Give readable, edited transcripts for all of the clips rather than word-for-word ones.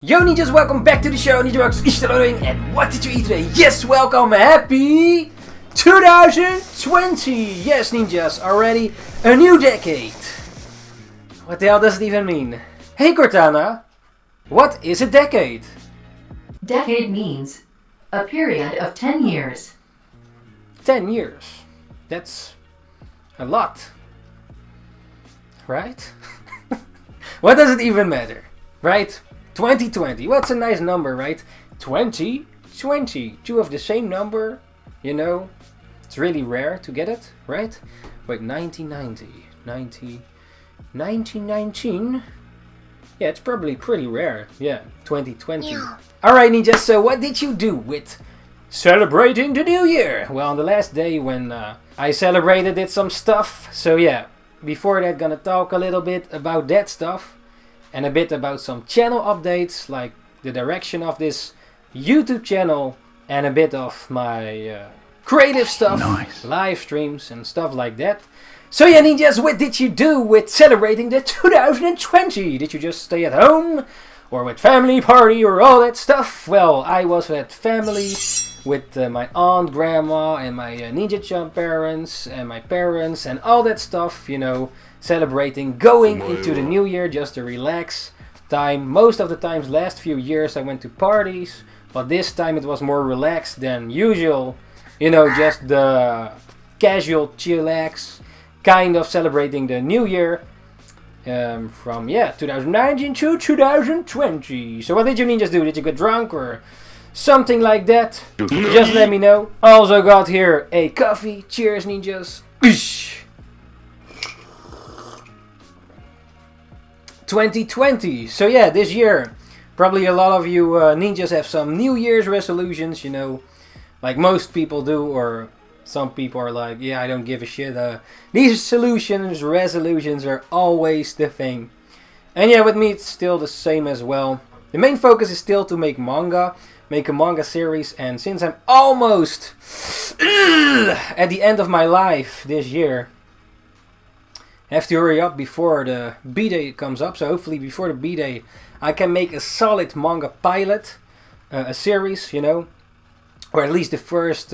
Yo ninjas, welcome back to the show. NINJABOX is loading, and what did you eat today? Yes, welcome, happy 2020! Yes ninjas, already a new decade. What the hell does it even mean? Hey Cortana, what is a decade? Decade means a period of 10 years. 10 years. That's a lot. Right? What does it even matter? Right? 2020. What's a nice number, right? 2020. Two of the same number, you know. It's really rare to get it, right? Wait, 1919. Yeah, it's probably pretty rare. Yeah, 2020. Yeah. Alright ninjas, so what did you do with celebrating the new year? Well, on the last day when I celebrated, did some stuff. So yeah, before that, gonna talk a little bit about that stuff. And a bit about some channel updates, like the direction of this YouTube channel. And a bit of my creative stuff, nice. Live streams and stuff like that. So yeah ninjas, what did you do with celebrating the 2020? Did you just stay at home? Or with family party or all that stuff? Well, I was at family with my aunt, grandma and my Ninja-chan parents and my parents and all that stuff, you know. Celebrating going into the new year, just a relax time. Most of the times, last few years, I went to parties, but this time it was more relaxed than usual. You know, just the casual, chillax kind of celebrating the new year from 2019 to 2020. So what did you ninjas do? Did you get drunk or something like that? Just let me know. Also got here a coffee. Cheers ninjas. Ishhh. 2020. So yeah, this year, probably a lot of you ninjas have some New Year's resolutions, you know, like most people do, or some people are like, yeah, I don't give a shit. These resolutions are always the thing. And yeah, with me it's still the same as well. The main focus is still to make a manga series, and since I'm almost at the end of my life this year, have to hurry up before the B-Day comes up. So hopefully before the B-Day I can make a solid manga pilot, a series, you know, or at least the first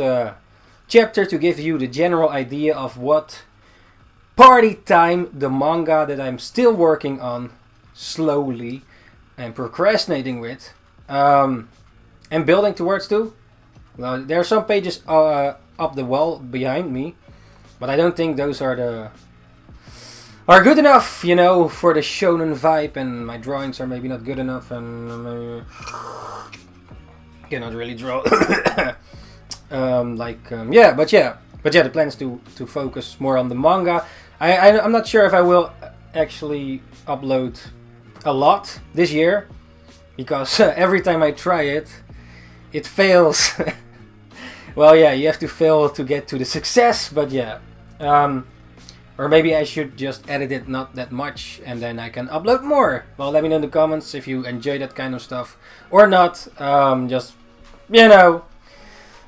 chapter to give you the general idea of what party time the manga that I'm still working on slowly and procrastinating with and building towards too. Well, there are some pages up the wall behind me, but I don't think those are good enough, you know, for the Shonen vibe, and my drawings are maybe not good enough, and maybe cannot really draw. But the plan is to focus more on the manga. I'm not sure if I will actually upload a lot this year, because every time I try it, it fails. Well, yeah, you have to fail to get to the success, but yeah. Or maybe I should just edit it not that much and then I can upload more. Well, let me know in the comments if you enjoy that kind of stuff or not. Just, you know,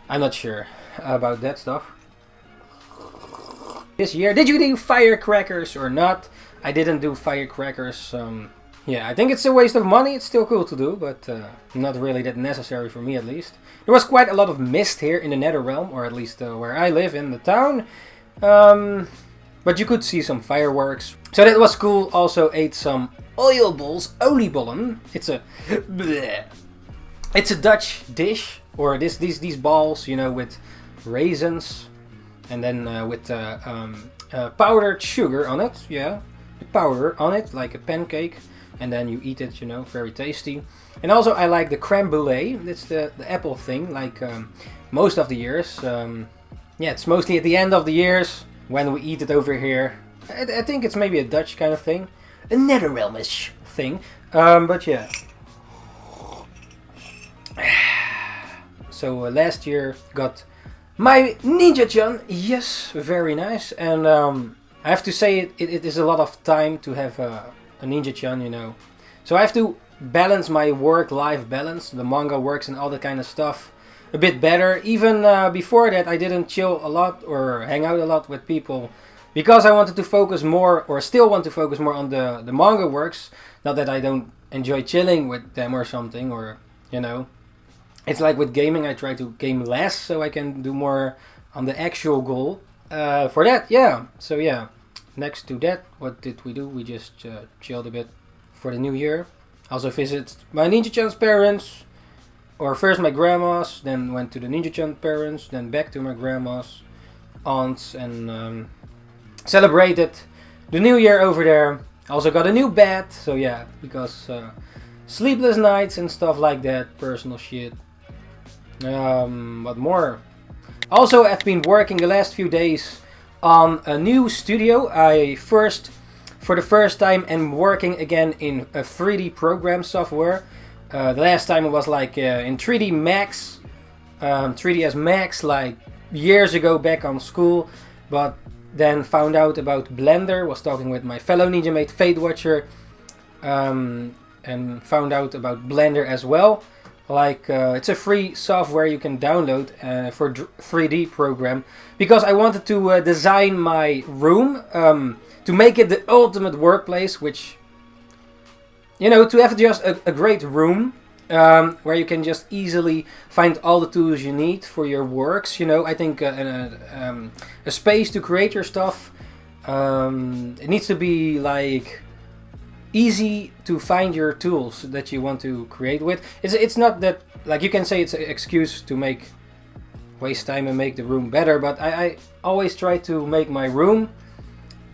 I'm not sure about that stuff. This year, did you do firecrackers or not? I didn't do firecrackers. Yeah, I think it's a waste of money. It's still cool to do, but not really that necessary for me at least. There was quite a lot of mist here in the Nether Realm, or at least where I live in the town. But you could see some fireworks. So that was cool. Also ate some oliebollen. It's a Dutch dish, or these balls, you know, with raisins and then with powdered sugar on it. Yeah, the powder on it, like a pancake, and then you eat it, you know, very tasty. And also I like the creme brulee. That's the apple thing, like most of the years. Yeah, it's mostly at the end of the years when we eat it over here. I think it's maybe a Dutch kind of thing. A Netherrealmish thing. But yeah. So last year got my Ninja-chan. Yes, very nice. And I have to say it is a lot of time to have a Ninja-chan, you know. So I have to balance my work-life balance, the Manga Works and all that kind of stuff, a bit better. Even before that I didn't chill a lot or hang out a lot with people, because I wanted to focus more, or still want to focus more on the Manga Works. Not that I don't enjoy chilling with them or something, or you know, it's like with gaming, I try to game less so I can do more on the actual goal. For that, yeah. So yeah, next to that, what did we do? We just chilled a bit for the new year. Also visited my Ninja-chan's parents, or first my grandma's, then went to the Ninja-chan parents, then back to my grandma's, aunts, and celebrated the new year over there. Also got a new bed, so yeah, because sleepless nights and stuff like that, personal shit. What more? Also, I've been working the last few days on a new studio. For the first time, am working again in a 3D program software. The last time it was like in 3D Max, 3ds Max, like years ago back on school, but then found out about Blender, was talking with my fellow ninja mate Fate Watcher, and found out about Blender as well. Like it's a free software you can download for 3D program, because I wanted to design my room to make it the ultimate workplace, which, you know, to have just a great room where you can just easily find all the tools you need for your works. You know, I think a space to create your stuff, it needs to be like easy to find your tools that you want to create with. It's not that, like, you can say it's an excuse to waste time and make the room better, but I always try to make my room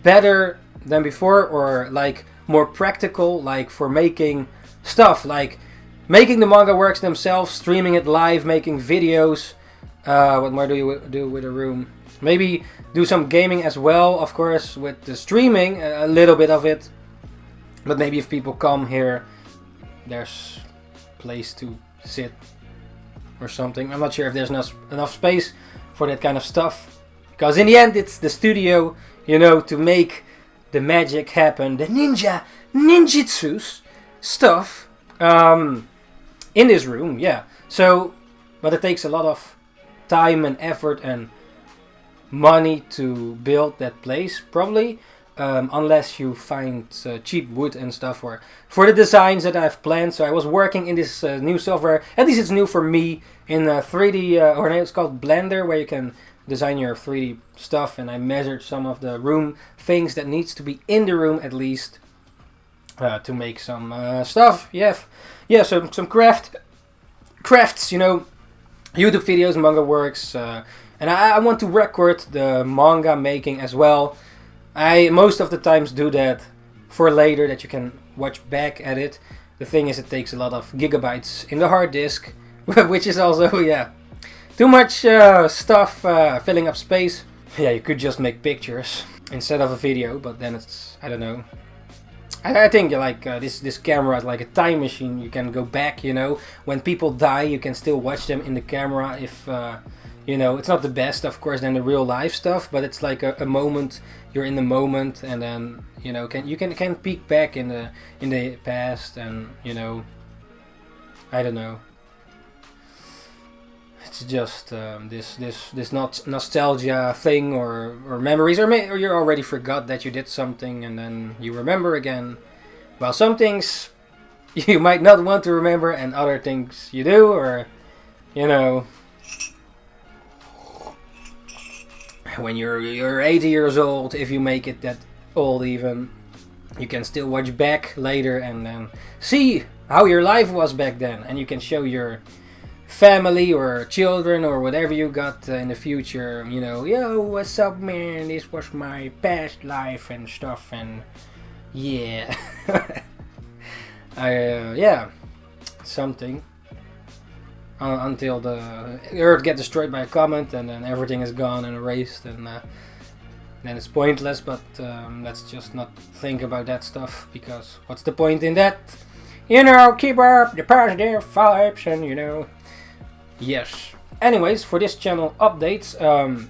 better than before, or like more practical, like for making stuff, like making the Manga Works themselves, streaming it live, making videos. What more do you do with a room? Maybe do some gaming as well, of course, with the streaming, a little bit of it. But maybe if people come here, there's place to sit or something. I'm not sure if there's enough space for that kind of stuff. Because in the end, it's the studio, you know, to make the magic happen. The ninjutsus stuff in this room, yeah. So, but it takes a lot of time and effort and money to build that place, probably. Unless you find cheap wood and stuff for the designs that I've planned. So I was working in this new software, at least it's new for me, in 3D, or it's called Blender, where you can design your 3D stuff, and I measured some of the room things that needs to be in the room at least to make some stuff. Yeah, so some crafts, you know, YouTube videos, Manga Works, and I want to record the manga making as well. I most of the times do that for later, that you can watch back at it. The thing is, it takes a lot of gigabytes in the hard disk, which is also, yeah, too much stuff filling up space. Yeah, you could just make pictures instead of a video, but then it's, I don't know. I think like this camera is like a time machine. You can go back, you know, when people die, you can still watch them in the camera. If you know, it's not the best, of course, than the real life stuff, but it's like a moment. You're in the moment, and then, you know, you can peek back in the past, and, you know, I don't know. It's just this not nostalgia thing, or memories, or you already forgot that you did something and then you remember again. Well, some things you might not want to remember, and other things you do, or, you know, when you're 80 years old, if you make it that old even, you can still watch back later and then see how your life was back then, and you can show your family or children or whatever you got in the future, you know, yo, what's up, man, this was my past life and stuff, and yeah. Yeah, something. Until the Earth gets destroyed by a comet, and then everything is gone and erased, and then it's pointless. But let's just not think about that stuff, because what's the point in that? You know, keep up the positive vibes, and, you know. Yes. Anyways, for this channel updates,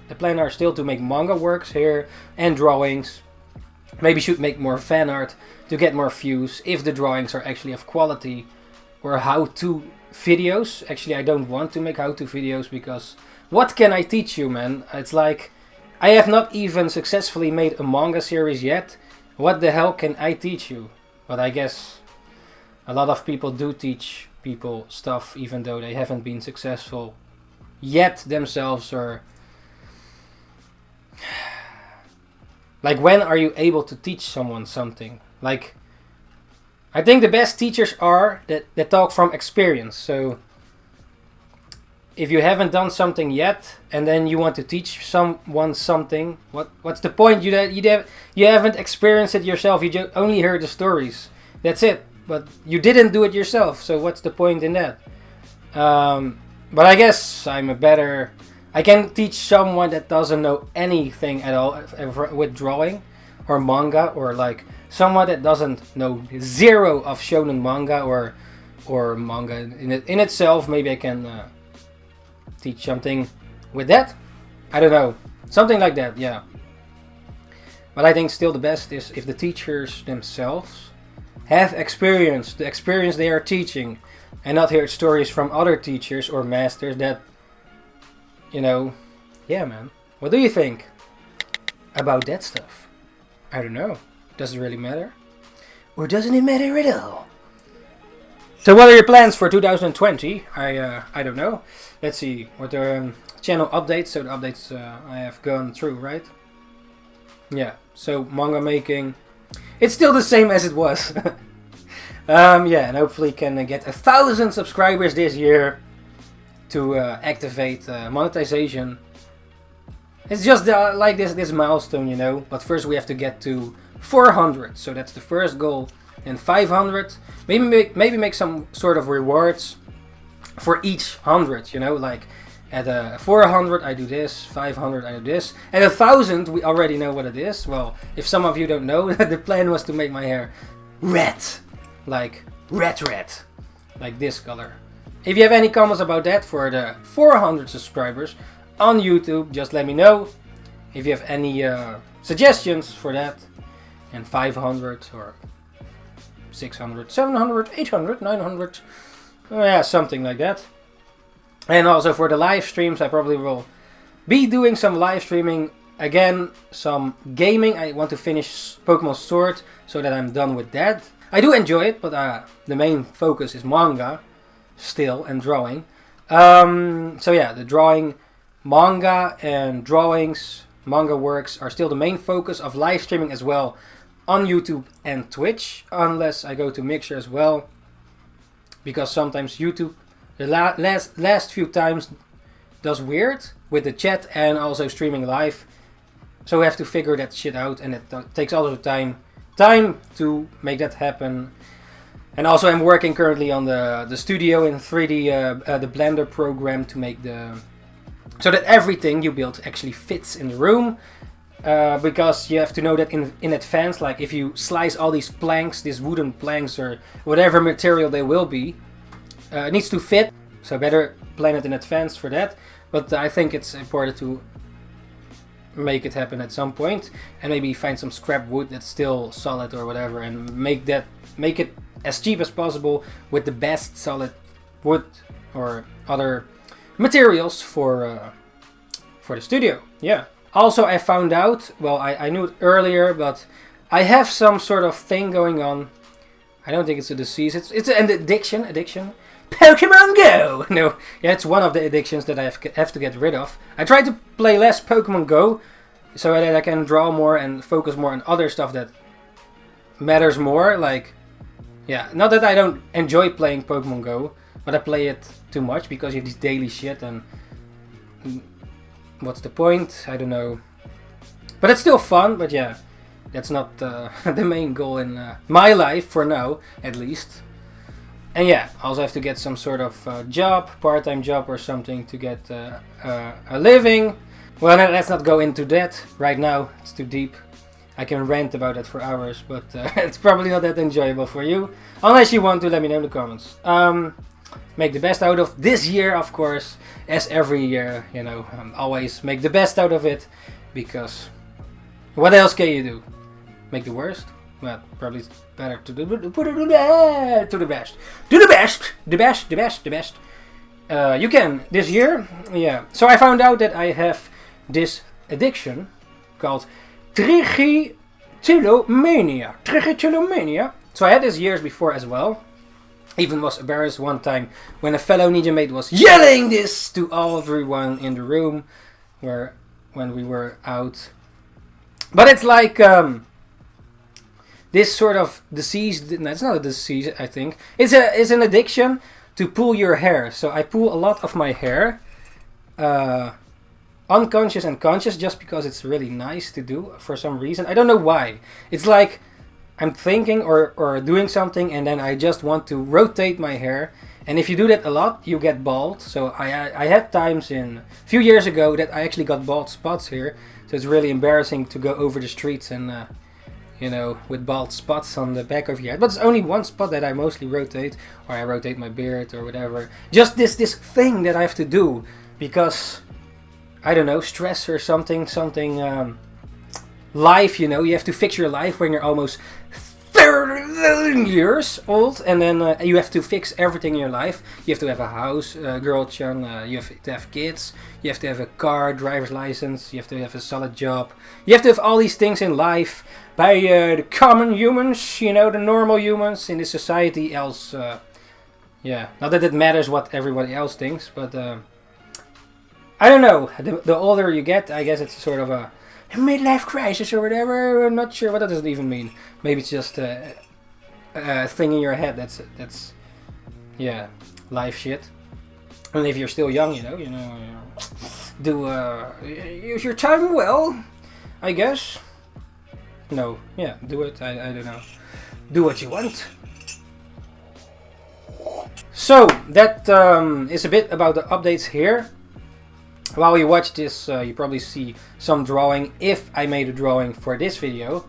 the plan are still to make Manga Works here and drawings. Maybe should make more fan art to get more views if the drawings are actually of quality, or how-to videos. Actually, I don't want to make how-to videos, because what can I teach you, man? It's like, I have not even successfully made a manga series yet. What the hell can I teach you? But I guess a lot of people do teach people stuff even though they haven't been successful yet themselves, or like, when are you able to teach someone something? Like, I think the best teachers are that talk from experience. So if you haven't done something yet and then you want to teach someone something, what's the point? You haven't experienced it yourself. You only heard the stories. That's it. But you didn't do it yourself. So what's the point in that? But I guess I can teach someone that doesn't know anything at all with drawing or manga, or like someone that doesn't know zero of shonen manga or manga in itself. Maybe I can teach something with that. I don't know, something like that. Yeah. But I think still the best is if the teachers themselves have experience, the experience they are teaching, and not hear stories from other teachers or masters that, you know, yeah, man. What do you think about that stuff? I don't know. Does it really matter? Or doesn't it matter at all? So what are your plans for 2020? I don't know. Let's see. What are channel updates? So the updates I have gone through, right? Yeah. So manga making, it's still the same as it was. Yeah, and hopefully can get 1,000 subscribers this year to activate monetization. It's just like this milestone, you know. But first we have to get to 400, so that's the first goal. And 500, maybe make some sort of rewards for each 100, you know. Like at 400 I do this, 500 I do this. At 1,000 we already know what it is. Well, if some of you don't know, the plan was to make my hair red, like red, like this color. If you have any comments about that for the 400 subscribers on YouTube, just let me know. If you have any suggestions for that, and 500 or 600, 700, 800, 900, yeah, something like that. And also for the live streams, I probably will be doing some live streaming again, some gaming. I want to finish Pokemon Sword so that I'm done with that. I do enjoy it, but the main focus is manga still, and drawing. So yeah, the drawing, manga and drawings, Manga Works are still the main focus of live streaming as well on YouTube and Twitch, unless I go to Mixer as well, because sometimes YouTube the last few times does weird with the chat and also streaming live, so we have to figure that shit out, and it takes all the time to make that happen. And also I'm working currently on the studio in 3D, the Blender program, to make so that everything you build actually fits in the room. Because you have to know that in advance, like if you slice all these planks, these wooden planks or whatever material they will be, it needs to fit. So better plan it in advance for that. But I think it's important to make it happen at some point, and maybe find some scrap wood that's still solid or whatever, and make it as cheap as possible with the best solid wood or other materials for the studio. Yeah. Also, I found out, well, I knew it earlier, but I have some sort of thing going on. I don't think it's a disease. It's an addiction. Pokemon Go! No, yeah, it's one of the addictions that I have to get rid of. I try to play less Pokemon Go so that I can draw more and focus more on other stuff that matters more. Like, yeah, not that I don't enjoy playing Pokemon Go, but I play it too much because you have this daily shit, and what's the point? I don't know. But it's still fun, but yeah, that's not the main goal in my life for now, at least. And yeah, also have to get some sort of job, part-time job or something to get a living. Well, let's not go into that right now. It's too deep. I can rant about it for hours, but it's probably not that enjoyable for you. Unless you want to, let me know in the comments. Make the best out of this year, of course, as every year, you know. Always make the best out of it, because what else can you do? Make the worst? Well, probably it's better to do the best. You can this year, yeah. So I found out that I have this addiction called trichotillomania. So I had this years before as well. Even was embarrassed one time when a fellow ninja mate was yelling this to everyone in the room when we were out. But it's like this sort of disease. No, it's not a disease, I think. It's an addiction to pull your hair. So I pull a lot of my hair, unconscious and conscious, just because it's really nice to do for some reason. I don't know why. It's like I'm thinking or doing something, and then I just want to rotate my hair. And if you do that a lot, you get bald. So I had times a few years ago that I actually got bald spots here. So it's really embarrassing to go over the streets and, you know, with bald spots on the back of your head. But it's only one spot that I mostly rotate, or I rotate my beard or whatever. Just this thing that I have to do because, I don't know, stress or something, life, you know, you have to fix your life when you're almost 30 years old, and then you have to fix everything in your life. You have to have a house, girl-chan, you have to have kids, you have to have a car, driver's license, you have to have a solid job. You have to have all these things in life by the common humans, you know, the normal humans in the society else. Yeah, not that it matters what everybody else thinks, but I don't know. The older you get, I guess it's sort of a midlife crisis or whatever. I'm not sure what that does even mean. Maybe it's just a thing in your head that's yeah, life shit. And if you're still young, you know, do use your time well, I guess. No, yeah, do it. I don't know. Do what you want. So that is a bit about the updates here. While you watch this, you probably see some drawing, if I made a drawing for this video.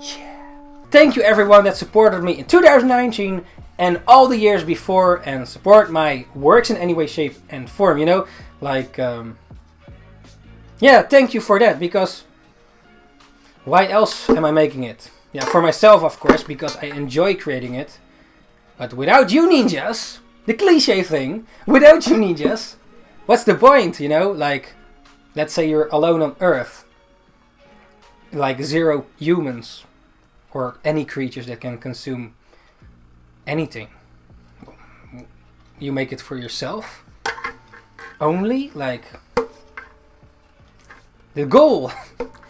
Yeah. Thank you everyone that supported me in 2019 and all the years before, and support my works in any way, shape and form, you know? Like, yeah, thank you for that, because why else am I making it? Yeah, for myself, of course, because I enjoy creating it. But without you ninjas, the cliche thing, without you ninjas, what's the point, you know? Like, let's say you're alone on Earth. Like 0 humans. Or any creatures that can consume anything. You make it for yourself? Only? Like, the goal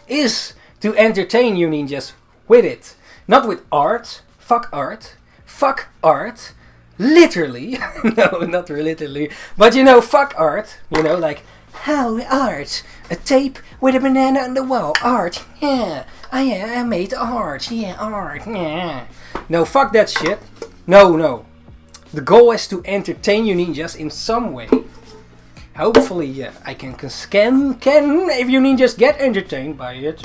is to entertain you ninjas with it. Not with art. Fuck art. Fuck art. Literally. No, not literally. But you know, fuck art. You know, like, how art? A tape with a banana on the wall. Art. Yeah. I made art. Yeah, art. Yeah. No, fuck that shit. No. The goal is to entertain you ninjas in some way. Hopefully, I can if you ninjas get entertained by it.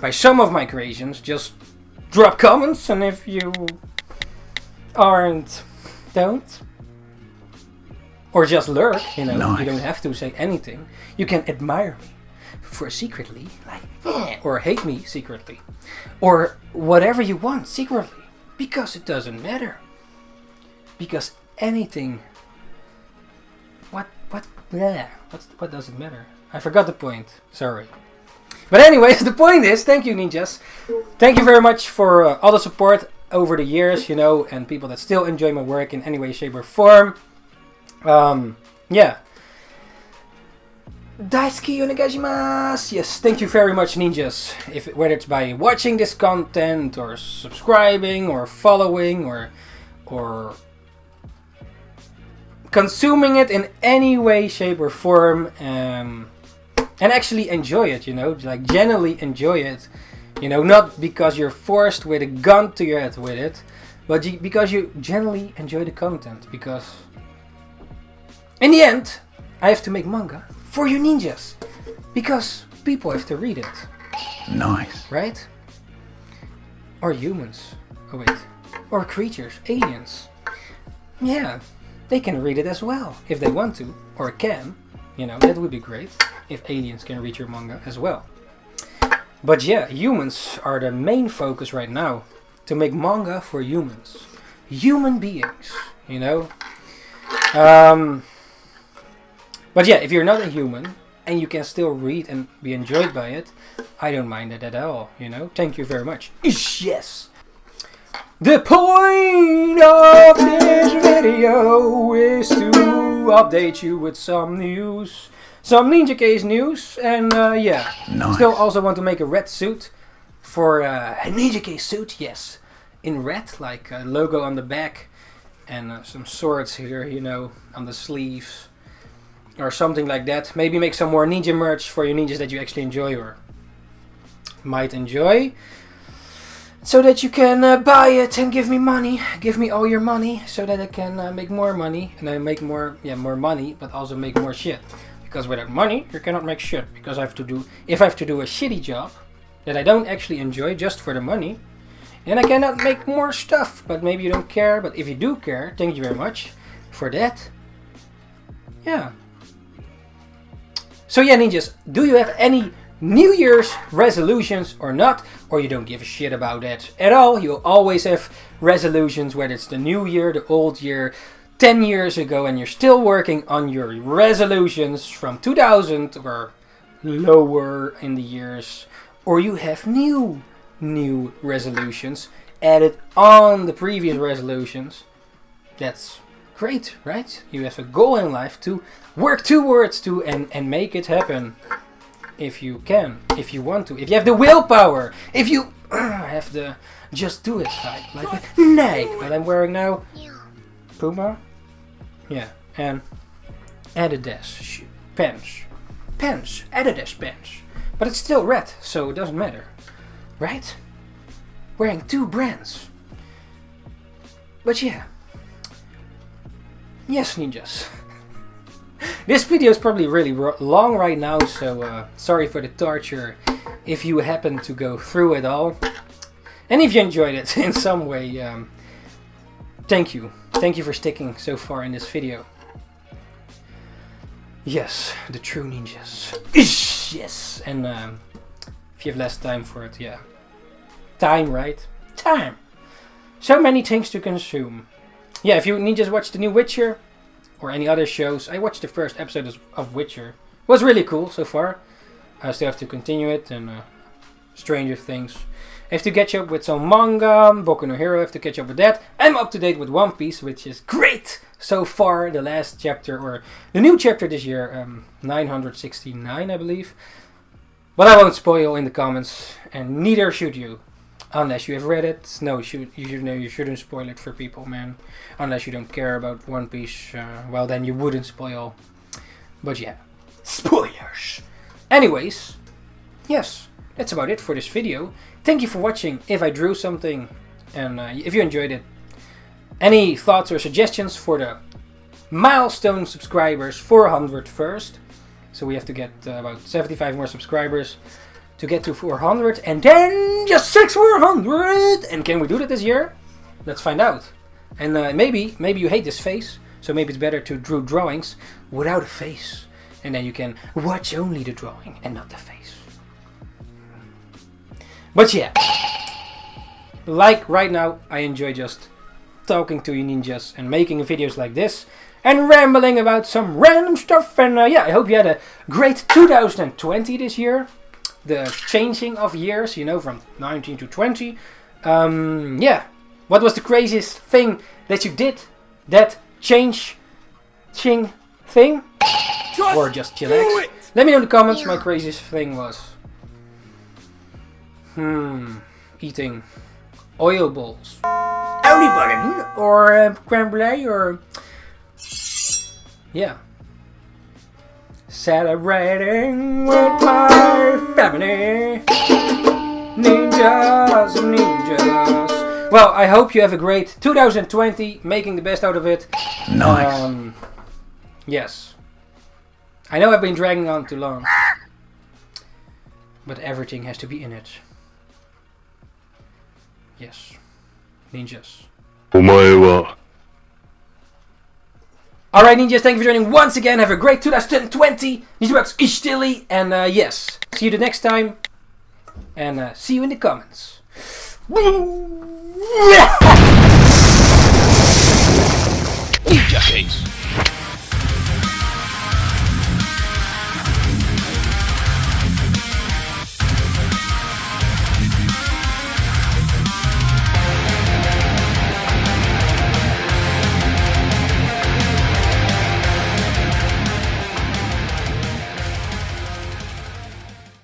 By some of my creations, just drop comments, and if you aren't, don't. Or just lurk, you know, nice. You don't have to say anything. You can admire me for secretly, like, or hate me secretly. Or whatever you want secretly, because it doesn't matter. Because anything, what does it matter? I forgot the point, sorry. But anyways, the point is, thank you ninjas. Thank you very much for all the support over the years, you know, and people that still enjoy my work in any way, shape or form. Yeah. Daisuki onegaishimasu. Yes, thank you very much ninjas. Whether it's by watching this content, or subscribing, or following, or consuming it in any way, shape or form. And actually enjoy it, you know, like genuinely enjoy it, you know, not because you're forced with a gun to your head with it, but because you genuinely enjoy the content, because in the end, I have to make manga for you ninjas, because people have to read it. Nice. Right? Or humans. Oh wait. Or creatures, aliens. Yeah, they can read it as well, if they want to, or can. You know, that would be great, if aliens can read your manga as well. But yeah, humans are the main focus right now. To make manga for humans. Human beings, you know. But yeah, if you're not a human, and you can still read and be enjoyed by it, I don't mind it at all, you know. Thank you very much. Yes! The point of this video is to update you with some news. Some Ninjakees news, and yeah. Nice. Still also want to make a red suit for a Ninjakees suit, yes. In red, like a logo on the back and some swords here, you know, on the sleeves. Or something like that. Maybe make some more ninja merch for your ninjas that you actually enjoy or might enjoy. So that you can buy it and give me money. Give me all your money so that I can make more money. And I make more money, but also make more shit. Because without money, you cannot make shit. Because if I have to do a shitty job that I don't actually enjoy just for the money, then I cannot make more stuff. But maybe you don't care. But if you do care, thank you very much for that. Yeah. So yeah, ninjas, do you have any New Year's resolutions or not? Or you don't give a shit about that at all? You'll always have resolutions, whether it's the new year, the old year, 10 years ago, and you're still working on your resolutions from 2000 or lower in the years. Or you have new resolutions added on the previous resolutions. That's great, right? You have a goal in life to work towards to and make it happen. If you can, if you want to, if you have the willpower, if you have the just do it fight, like with Nike that I'm wearing now. Puma? Yeah, and Adidas pants. Adidas pants. But it's still red, so it doesn't matter. Right? Wearing two brands. But yeah. Yes, ninjas. This video is probably really long right now, so sorry for the torture if you happen to go through it all. And if you enjoyed it in some way, thank you. Thank you for sticking so far in this video. Yes, the true ninjas. Yes! And if you have less time for it, yeah. Time, right? Time! So many things to consume. Yeah, if you ninjas watch the new Witcher, or any other shows. I watched the first episode of Witcher. It was really cool so far. I still have to continue it, and Stranger Things. I have to catch up with some manga, Boku no Hero, I have to catch up with that. I'm up to date with One Piece, which is great so far. The last chapter, or the new chapter this year, 969 I believe. But I won't spoil in the comments, and neither should you. Unless you have read it. No, you shouldn't spoil it for people, man. Unless you don't care about One Piece. Well, then you wouldn't spoil. But yeah. Spoilers! Anyways. Yes. That's about it for this video. Thank you for watching if I drew something. And if you enjoyed it. Any thoughts or suggestions for the milestone subscribers 400 first. So we have to get about 75 more subscribers to get to 400, and then just 600. And can we do that this year? Let's find out. And maybe you hate this face, so maybe it's better to draw drawings without a face, and then you can watch only the drawing and not the face. But yeah, like right now, I enjoy just talking to you ninjas and making videos like this and rambling about some random stuff. And yeah, I hope you had a great 2020 this year. The changing of years, you know, from 19 to 20. Yeah. What was the craziest thing that you did? That changing thing? Or just chillax? Let me know in the comments. My craziest thing was eating oil balls. Button or creme brulee or yeah. Celebrating with my family. Ninjas. Well, I hope you have a great 2020, making the best out of it. Nice. Yes. I know I've been dragging on too long. But everything has to be in it. Yes. Ninjas. Alright ninjas, thank you for joining once again. Have a great 2020. NINJABOX Ishhh, and yes, see you the next time. And see you in the comments. Ninjakees.